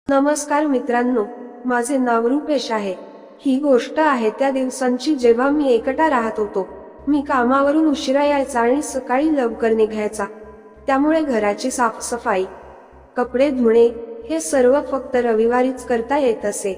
नमस्कार मित्रांनो, माझे नाव रुपेश आहे। ही गोष्ट आहे त्या दिवसांची जेव्हा मी एकटा राहत होतो। मी कामावरून उशिरा यायचा आणि सकाळी लवकर निघायचा। त्यामुळे घराची साफसफाई, कपडे धुणे हे सर्व फक्त रविवारीच करता येत असे।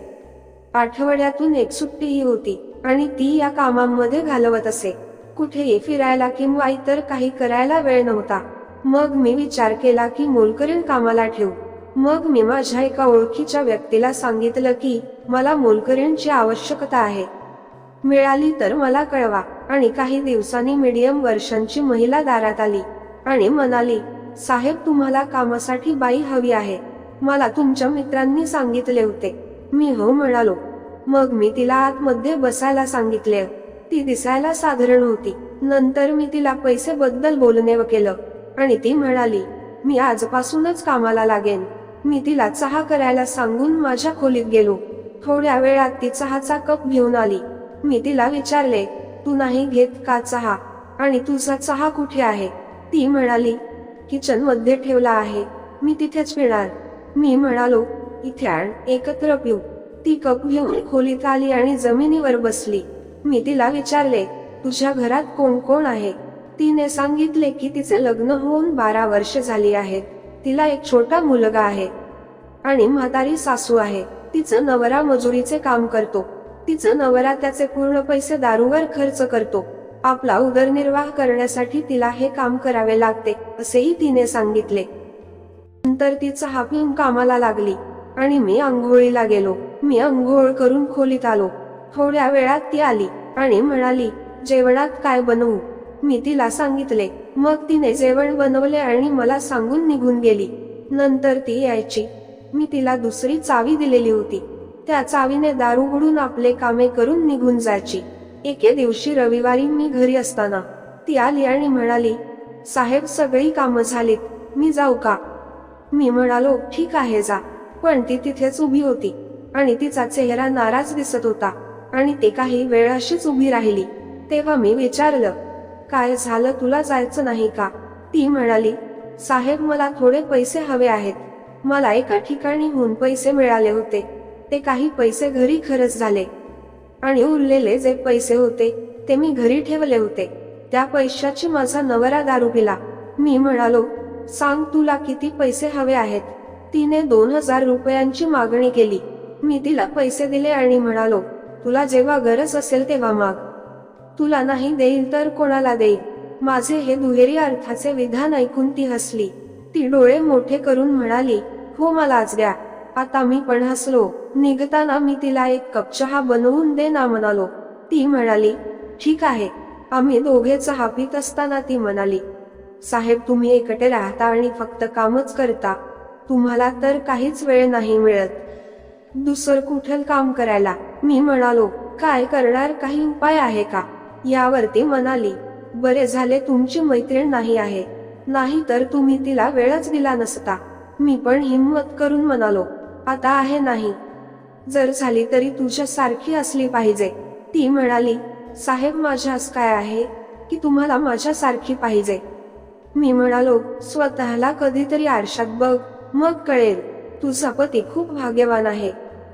आठवड्यातून एक सुट्टीही होती आणि ती या कामांमध्ये घालवत असे। कुठेही फिरायला किंवा इतर काही करायला वेळ नव्हता। मग मी विचार केला की मोलकरीण कामाला ठेवू। मग मी माझ्या एका ओळखीच्या व्यक्तीला सांगितलं की मला मोलकरीणची आवश्यकता आहे, मिळाली तर मला कळवा। आणि काही दिवसांनी मीडियम वर्षांची महिला दारात आली आणि म्हणाली, साहेब तुम्हाला कामासाठी बाई हवी आहे, मला तुमच्या मित्रांनी सांगितले होते। मी हो म्हणालो। मग मी तिला आतमध्ये बसायला सांगितले। ती दिसायला साधारण होती। नंतर मी तिला पैसे बद्दल बोलणे केलं आणि ती म्हणाली, मी आजपासूनच कामाला लागेन। मी तिला चहा करायला सांगून माझ्या खोलीत गेलो। थोड्या वेळात ती चहाचा कप घेऊन आली। मी तिला विचारले, तू नाही घेत का चहा, आणि तुझा चहा कुठे आहे? ती म्हणाली, किचन मध्ये ठेवला आहे, मी तिथेच पिणार। मी म्हणालो, इथे आण, एकत्र पिऊ। ती कप घेऊन खोलीत आली आणि जमिनीवर बसली। मी तिला विचारले, तुझ्या घरात कोण कोण आहे? तिने सांगितले की तिचे लग्न होऊन 12 वर्ष झाली आहेत। तिला एक छोटा मुलगा आहे आणि म्हातारी सासू आहे। तिचा नवरा मजुरीचे काम करतो। तिचा नवरा त्याचे पूर्ण पैसे दारूवर खर्च करतो। आपला उदरनिर्वाह करण्यासाठी तिला हे काम करावे लागते, असेही तिने सांगितले। नंतर ती चहा पिऊन कामाला लागली आणि मी आंघोळीला गेलो। मी आंघोळ करून खोलीत आलो। थोड्या वेळात ती आली आणि म्हणाली, जेवणात काय बनवू? मी तिला सांगितले। मग तिने जेवण बनवले आणि मला सांगून निघून गेली। नंतर ती यायची। मी तिला दुसरी चावी दिलेली होती। त्या चावीने दार उघडून आपले कामे करून निघून जायची। एके दिवशी रविवारी मी घरी असताना ती आली आणि म्हणाली, साहेब सगळी कामं झालीत, मी जाऊ का? मी म्हणालो, ठीक आहे जा। पण ती तिथेच उभी होती आणि तिचा चेहरा नाराज दिसत होता आणि ती काही वेळ अशीच उभी राहिली। तेव्हा मी विचारलं, काय झालं, तुला जायचं नाही का? ती म्हणाली, साहेब मला थोडे पैसे हवे आहेत। मला एका ठिकाणीहून पैसे मिळाले होते, ते काही पैसे घरी खर्च झाले आणि उरलेले जे पैसे होते ते मी घरी ठेवले होते। त्या पैशाची माझा नवरा दारू पिला। मी म्हणालो, सांग तुला किती पैसे हवे आहेत? तिने 2000 रुपयांची मागणी केली। मी तिला पैसे दिले आणि म्हणालो, तुला जेव्हा गरज असेल तेव्हा माग, तुला नाही देईल तर कोणाला देईल? माझे हे दुहेरी अर्थाचे विधान ऐकून ती हसली। ती डोळे मोठे करून म्हणाली, हो मलाच द्या। आता मी पण हसलो। निघताना मी तिला एक कप चहा बनवून दे ना म्हणालो। ती म्हणाली, ठीक आहे। आम्ही दोघे चहा पित असताना ती म्हणाली, साहेब तुम्ही एकटे राहता आणि फक्त कामच करता, तुम्हाला तर काहीच वेळ नाही मिळत दुसरं कुठलं काम करायला। मी म्हणालो, काय करणार, काही उपाय आहे का? यावर ती म्हणाली, बरे झाले तुमची मैत्रीण नाही आहे, नाही तर तुम्ही तिला वेळच दिला नसता। मी पण हिम्मत करून म्हणालो, आता आहे नाही, जर झाली तरी तुझ्या सारखी असली पाहिजे। ती म्हणाली, साहेब माझ्यास काय आहे की तुम्हाला माझ्या सारखी पाहिजे? मी म्हणालो, स्वतःला कधीतरी आरशात बघ, मग कळेल, तुझा पती खूप भाग्यवान आहे।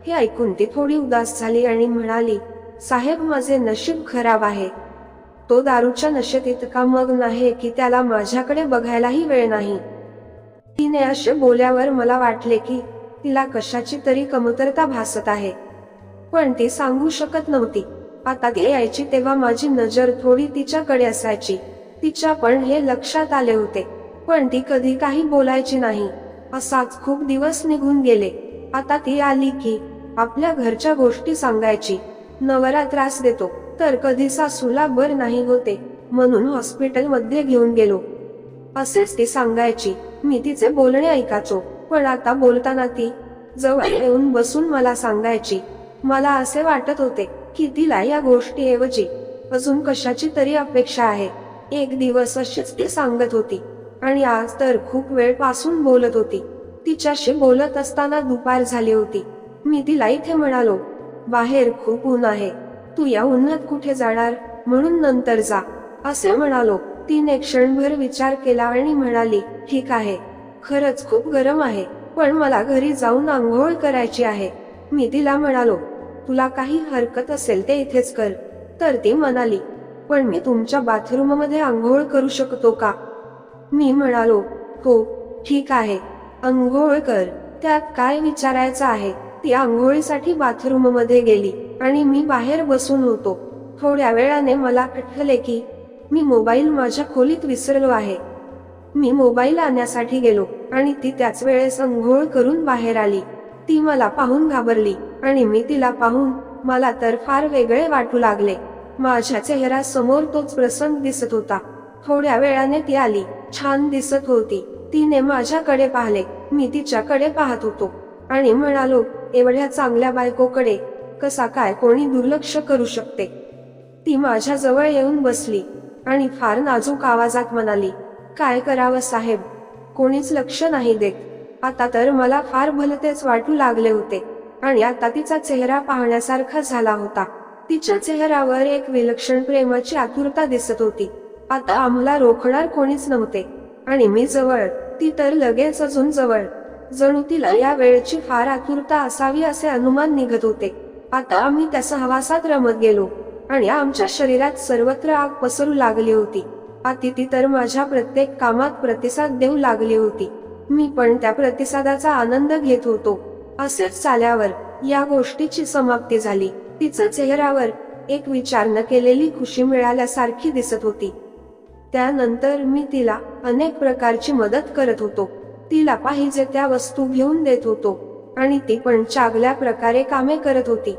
हे ऐकून ती थोडी उदास झाली आणि म्हणाली, साहेब माझे नशीब खराब आहे, तो दारूच्या नशेत इतका मग्न आहे की त्याला माझ्याकडे बघायलाही वेळ नाही। तिने असे बोलल्यावर मला वाटले की तिला कशाची तरी कमतरता भासत आहे, पण ती सांगू शकत नव्हती। आता ती यायची तेव्हा माझी नजर थोडी तिच्याकडे असायची। तिच्या पण हे लक्षात आले होते, पण ती कधी काही बोलायची नाही। असाच खूप दिवस निघून गेले। आता ती आली की आपल्या घरच्या गोष्टी सांगायची। नवरा त्रास देतो तर कधी सासूला बर नाही होते म्हणून हॉस्पिटल मध्ये घेऊन गेलो, असेच ती सांगायची। मी तिचे बोलणे ऐकायचो, पण आता बोलताना ती जवळ येऊन बसून मला सांगायची। मला असे वाटत होते की तिला या गोष्टीऐवजी अजून कशाची तरी अपेक्षा आहे। एक दिवस अशीच ती सांगत होती आणि आज तर खूप वेळपासून बोलत होती। तिच्याशी बोलत असताना दुपार झाली होती। मी तिला इथे म्हणालो, बाहेर खूप ऊन आहे, तू या उन्हात कुठे जाणार, म्हणून नंतर जा, असे म्हणालो। तिने क्षणभर विचार केला आणि म्हणाली, ठीक आहे, खरंच खूप गरम आहे, पण मला घरी जाऊन आंघोळ करायची आहे. मी तिला म्हणालो, तुला काही हरकत असेल ते इथेच कर. तर ती म्हणाली, पण मी तुमच्या बाथरूम मध्ये आंघोळ करू शकतो का? मी म्हणालो, हो ठीक आहे, आंघोळ कर, त्यात काय विचारायचं आहे. ती आंघोळीसाठी बाथरूम मध्ये गेली आणि मी बाहेर बसून होतो. थोड्या वेळाने मला आठवले की मी मोबाईल माझ्या खोलीत विसरलो आहे. मी मोबाईल आणण्यासाठी गेलो आणि ती त्याच वेळेस आंघोळ करून बाहेर आली. ती मला पाहून घाबरली आणि मी तिला पाहून मला तर फार वेगळे वाटू लागले. माझ्या चेहऱ्यासमोर तोच प्रसंग दिसत होता. थोड्या वेळाने ती आली, छान दिसत होती. तिने माझ्याकडे पाहिले, मी तिच्याकडे पाहत होतो आणि म्हणालो, एवढ्या चांगल्या बायकोकडे कसा काय कोणी दुर्लक्ष करू शकते. ती माझ्या जवळ येऊन बसली आणि फार नाजूक आवाजात म्हणाली, काय करावं साहेब, कोणीच लक्ष नाही देत. आता तर मला फार भलतेच वाटू लागले होते आणि आता तिचा चेहरा पाहण्यासारखा झाला होता. तिच्या चेहऱ्यावर एक विलक्षण प्रेमाची आतुरता दिसत होती. आता आम्हाला रोखणार कोणीच नव्हते आणि मी जवळ, ती तर लगेच अजून जवळ. जणू तिला या वेळेची फार आतुरता असावी असे अनुमान निघत होते. आता आम्ही त्या सहवासात रमत गेलो आणि आमच्या शरीरात सर्वत्र आग पसरू लागली होती. ती तर माझ्या प्रत्येक कामात प्रतिसाद देऊ लागली होती. मी पण त्या प्रतिसादाचा आनंद घेत होतो. असेच चाल्यावर या गोष्टीची समाप्ती झाली. तिच्या चेहऱ्यावर एक विचार न केलेली खुशी मिळाल्यासारखी दिसत होती. त्यानंतर मी तिला अनेक प्रकारची मदत करत होतो. तिला पाहिजे त्या वस्तू घेऊन देत होतो आणि ती पण चांगल्या प्रकारे कामे करत होती.